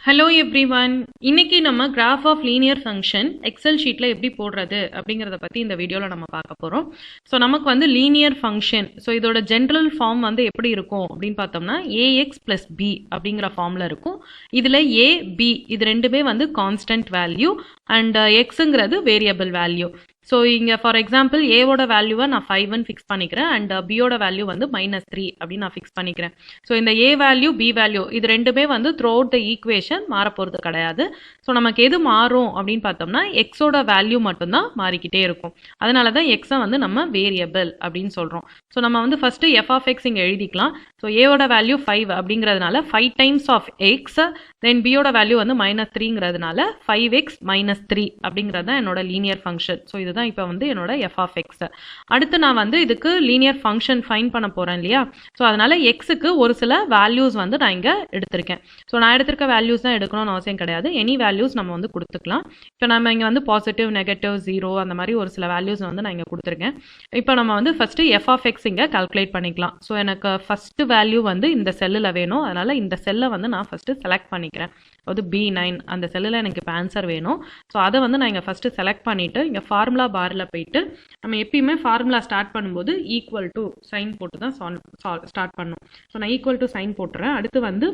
Hello everyone. இன்னைக்கு நம்ம graph of linear function Excel sheetல எப்படி போடுறது அப்படிங்கறத பத்தி இந்த வீடியோல நம்ம பார்க்க போறோம். சோ நமக்கு வந்து linear function. சோ இதோட general form வந்து எப்படி இருக்கும் அப்படினு பார்த்தோம்னா ax plus b அப்படிங்கற ஃபார்ம்ல இருக்கும். இதுல a b இது ரெண்டுமே வந்து constant value and xங்கிறது variable value. So இங்க for example a ஓட வேல்யூவை நான் 5 ன்னு ஃபிக்ஸ் பண்ணிக்கிறேன் and b ஓட வேல்யூ வந்து -3 அப்படி நான் ஃபிக்ஸ் பண்ணிக்கிறேன். So இந்த a வேல்யூ b வேல்யூ இது ரெண்டுமே வந்து throughout the equation மாற போறது கிடையாது. So நமக்கு எது மாறும் அப்படினு பார்த்தோம்னா x ஓட வேல்யூ மட்டும் தான் மாறிக்கிட்டே இருக்கும். அதனால தான் x வந்து நம்ம வேரியபிள் அப்படினு சொல்றோம். So நம்ம வந்து first f of x இங்க எழுதிக்கலாம். So a ஓட வேல்யூ 5 அப்படிங்கிறதுனால 5 times of x then b ஓட வேல்யூ வந்து -3ங்கிறதுனால 5x -3 அப்படிங்கிறது தான் என்னோட லீனியர் ஃபங்க்ஷன். So இதுதான் இப்போ வந்து என்னோட f of x. அடுத்து நான் வந்து இதுக்கு லீனியர் ஃபங்க்ஷன் ஃபைண்ட் பண்ண போறேன் இல்லையா? ஸோ அதனால எக்ஸுக்கு ஒரு சில வேல்யூஸ் வந்து நான் இங்கே எடுத்திருக்கேன். ஸோ நான் எடுத்திருக்க வேல்யூஸ் தான் எடுக்கணும்னு அவசியம் கிடையாது. எனி வேல்யூஸ் நம்ம வந்து கொடுத்துக்கலாம். இப்போ நம்ம இங்கே வந்து பாசிட்டிவ் நெகட்டிவ் 0 அந்த மாதிரி ஒரு சில வேல்யூஸ் வந்து நான் இங்கே கொடுத்துருக்கேன். இப்போ நம்ம வந்து ஃபர்ஸ்ட் f of x இங்கே கால்குலேட் பண்ணிக்கலாம். ஸோ எனக்கு ஃபர்ஸ்ட் வேல்யூ வந்து இந்த செல்லில் வேணும். அதனால இந்த செல்லை வந்து நான் ஃபர்ஸ்ட் செலக்ட் பண்ணிக்கிறேன். அது B9 அந்த செல்லில் எனக்கு இப்போ ஆன்சர் வேணும். ஸோ அதை வந்து நான் இங்கே ஃபர்ஸ்ட் செலக்ட் பண்ணிட்டு இங்கே ஃபார்முலா பாரில் போயிட்டு நம்ம எப்பயுமே ஃபார்முலா ஸ்டார்ட் பண்ணும்போது ஈக்குவல் டு சைன் போட்டு தான் ஸ்டார்ட் பண்ணும். ஸோ நான் ஈக்குவல் டு சைன் போட்டுறேன். அடுத்து வந்து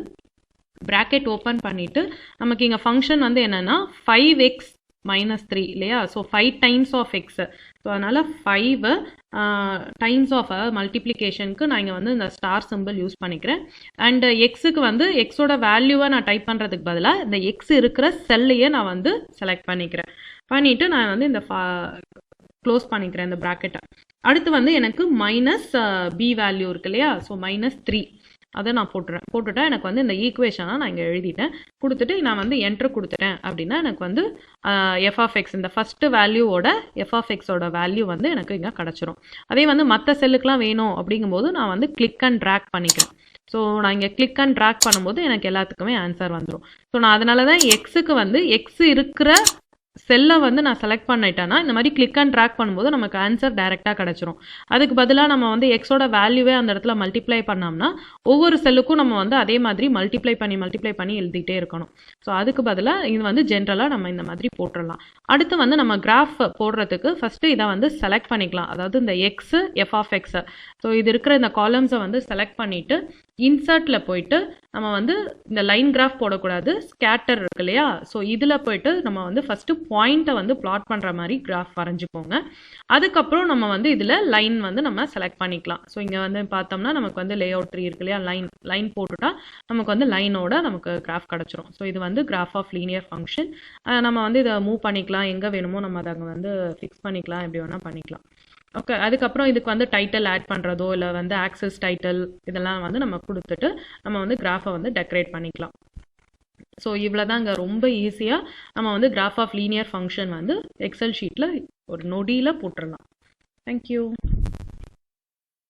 பிராக்கெட் ஓப்பன் பண்ணிட்டு நமக்கு இங்கே ஃபங்க்ஷன் வந்து என்னன்னா 5x -3 இல்லையா? So 5 times of x. So அதனால 5 டைம்ஸ் ஆஃப் மல்டிப்ளிகேஷனுக்கு நான் இங்கே வந்து இந்த ஸ்டார் சிம்பிள் யூஸ் பண்ணிக்கிறேன். அண்ட் எக்ஸுக்கு வந்து எக்ஸோட வேல்யூவை நான் டைப் பண்ணுறதுக்கு பதிலாக இந்த எக்ஸ் இருக்கிற செல்லையே நான் வந்து செலக்ட் பண்ணிக்கிறேன். பண்ணிட்டு நான் வந்து இந்த க்ளோஸ் பண்ணிக்கிறேன் இந்த ப்ராக்கெட்டை. அடுத்து வந்து எனக்கு -b வேல்யூ இருக்கு இல்லையா? ஸோ -3 அதை நான் போட்டுட்டா எனக்கு வந்து இந்த ஈக்குவேஷனை நான் இங்கே எழுதிட்டேன். கொடுத்துட்டு நான் வந்து என்ட்ரு கொடுத்துட்டேன் அப்படின்னா எனக்கு வந்து f of x இந்த ஃபர்ஸ்ட் வேல்யூவோட f of x ஓட வேல்யூ வந்து எனக்கு இங்கே கிடச்சிரும். அதே வந்து மற்ற செல்லுக்கெலாம் வேணும் அப்படிங்கும்போது நான் வந்து கிளிக் அண்ட் ட்ராக் பண்ணிக்கிறேன். ஸோ நான் இங்கே கிளிக் அண்ட் ட்ராக் பண்ணும்போது எனக்கு எல்லாத்துக்குமே ஆன்சர் வந்துடும். ஸோ நான் அதனால தான் எக்ஸுக்கு வந்து எக்ஸ் இருக்கிற செல்லை வந்து நான் செலக்ட் பண்ணிட்டேன்னா இந்த மாதிரி கிளிக் அண்ட் ட்ராக் பண்ணும்போது நமக்கு ஆன்சர் டைரெக்டாக கிடச்சிரும். அதுக்கு பதிலாக நம்ம வந்து எக்ஸோட வேல்யூவே அந்த இடத்துல மல்டிப்ளை பண்ணோம்னா ஒவ்வொரு செல்லுக்கும் நம்ம வந்து அதே மாதிரி மல்டிப்ளை பண்ணி எழுதிட்டே இருக்கணும். ஸோ அதுக்கு பதிலாக இது வந்து ஜென்ரலாக நம்ம இந்த மாதிரி போட்டுடலாம். அடுத்து வந்து நம்ம கிராஃப் போடுறதுக்கு ஃபஸ்ட்டு இதை வந்து செலக்ட் பண்ணிக்கலாம். அதாவது இந்த எக்ஸு எஃப் ஆஃப் எக்ஸை ஸோ இது இருக்கிற இந்த காலம்ஸை வந்து செலக்ட் பண்ணிவிட்டு இன்சர்ட்டில் போயிட்டு நம்ம வந்து இந்த லைன் கிராஃப் போடக்கூடாது, ஸ்கேட்டர் இருக்கு இல்லையா? ஸோ இதில் போயிட்டு நம்ம வந்து ஃபஸ்ட்டு பாயிண்ட்டை வந்து பிளாட் பண்ணுற மாதிரி கிராஃப் வரைஞ்சிக்கோங்க. அதுக்கப்புறம் நம்ம வந்து இதில் லைன் வந்து நம்ம செலக்ட் பண்ணிக்கலாம். ஸோ இங்கே வந்து பார்த்தோம்னா நமக்கு வந்து லே அவுட் 3 இருக்கு இல்லையா? லைன் போட்டுட்டா நமக்கு வந்து லைனோட நமக்கு கிராஃப் கிடச்சிரும். ஸோ இது வந்து கிராஃப் ஆஃப் லீனியர் ஃபங்க்ஷன். நம்ம வந்து இதை மூவ் பண்ணிக்கலாம், எங்கே வேணுமோ நம்ம அதை அங்கே வந்து ஃபிக்ஸ் பண்ணிக்கலாம், எப்படி வேணால் பண்ணிக்கலாம். ஓகே, அதுக்கப்புறம் இதுக்கு வந்து டைட்டில் ஆட் பண்ணுறதோ இல்லை வந்து ஆக்சஸ் டைட்டில் இதெல்லாம் வந்து நம்ம கொடுத்துட்டு நம்ம வந்து கிராஃபை வந்து டெக்கரேட் பண்ணிக்கலாம். ஸோ இவ்வளோ தான் இங்கே ரொம்ப ஈஸியாக நம்ம வந்து கிராஃப் ஆஃப் லீனியர் ஃபங்க்ஷன் வந்து எக்ஸல் ஷீட்டில் ஒரு நொடியில் போட்டுடலாம். தேங்க்யூ.